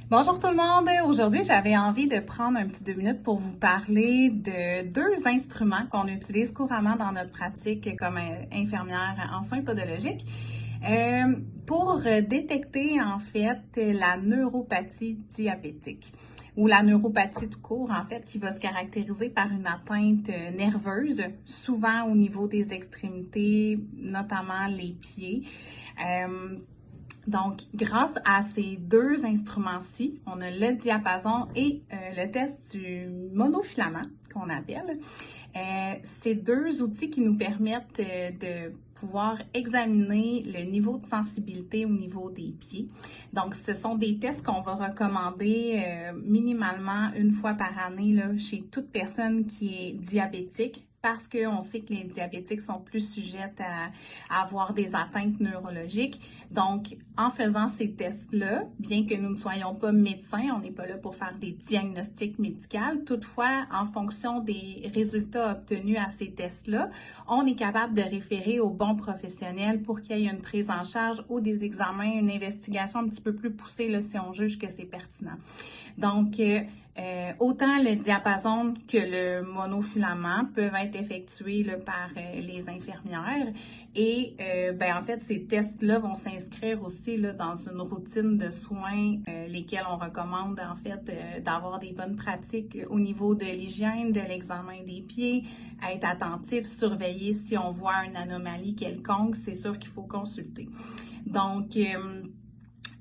Bonjour tout le monde! Aujourd'hui, j'avais envie de prendre un petit 2 minutes pour vous parler de deux instruments qu'on utilise couramment dans notre pratique comme infirmière en soins podologiques pour détecter en fait la neuropathie diabétique ou la neuropathie tout court en fait qui va se caractériser par une atteinte nerveuse, souvent au niveau des extrémités, notamment les pieds. Donc, grâce à ces deux instruments-ci, on a le diapason et le test du monofilament qu'on appelle. C'est deux outils qui nous permettent de pouvoir examiner le niveau de sensibilité au niveau des pieds. Donc, ce sont des tests qu'on va recommander minimalement une fois par année là, chez toute personne qui est diabétique, parce qu'on sait que les diabétiques sont plus sujettes à avoir des atteintes neurologiques. Donc, en faisant ces tests-là, bien que nous ne soyons pas médecins, on n'est pas là pour faire des diagnostics médicaux. Toutefois, en fonction des résultats obtenus à ces tests-là, on est capable de référer aux bons professionnels pour qu'il y ait une prise en charge ou des examens, une investigation un petit peu plus poussée là, si on juge que c'est pertinent. Donc, autant le diapason que le monofilament peuvent être effectués là, par les infirmières et en fait, ces tests-là vont s'inscrire aussi là, dans une routine de soins lesquels on recommande en fait d'avoir des bonnes pratiques au niveau de l'hygiène, de l'examen des pieds, être attentif, surveiller si on voit une anomalie quelconque, c'est sûr qu'il faut consulter. Donc,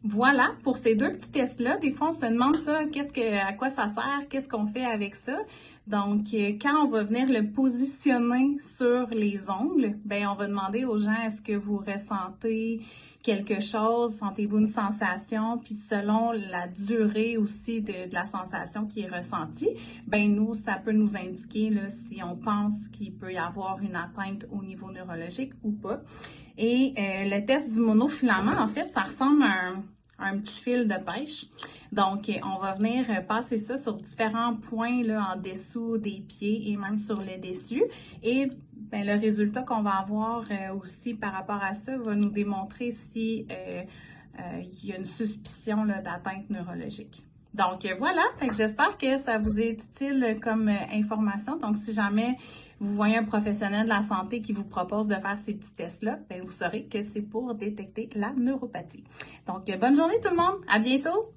voilà, pour ces deux petits tests-là, des fois, on se demande ça, à quoi ça sert, qu'est-ce qu'on fait avec ça. Donc, quand on va venir le positionner sur les ongles, on va demander aux gens, est-ce que vous ressentez quelque chose, sentez-vous une sensation, puis selon la durée aussi de la sensation qui est ressentie, nous, ça peut nous indiquer là, si on pense qu'il peut y avoir une atteinte au niveau neurologique ou pas. Et le test du monofilament, en fait, ça ressemble à un petit fil de pêche. Donc, on va venir passer ça sur différents points là, en dessous des pieds et même sur le dessus. Et le résultat qu'on va avoir aussi par rapport à ça va nous démontrer si il y a une suspicion d'atteinte neurologique. Donc voilà, j'espère que ça vous est utile comme information. Donc si jamais vous voyez un professionnel de la santé qui vous propose de faire ces petits tests-là, vous saurez que c'est pour détecter la neuropathie. Donc bonne journée tout le monde, à bientôt!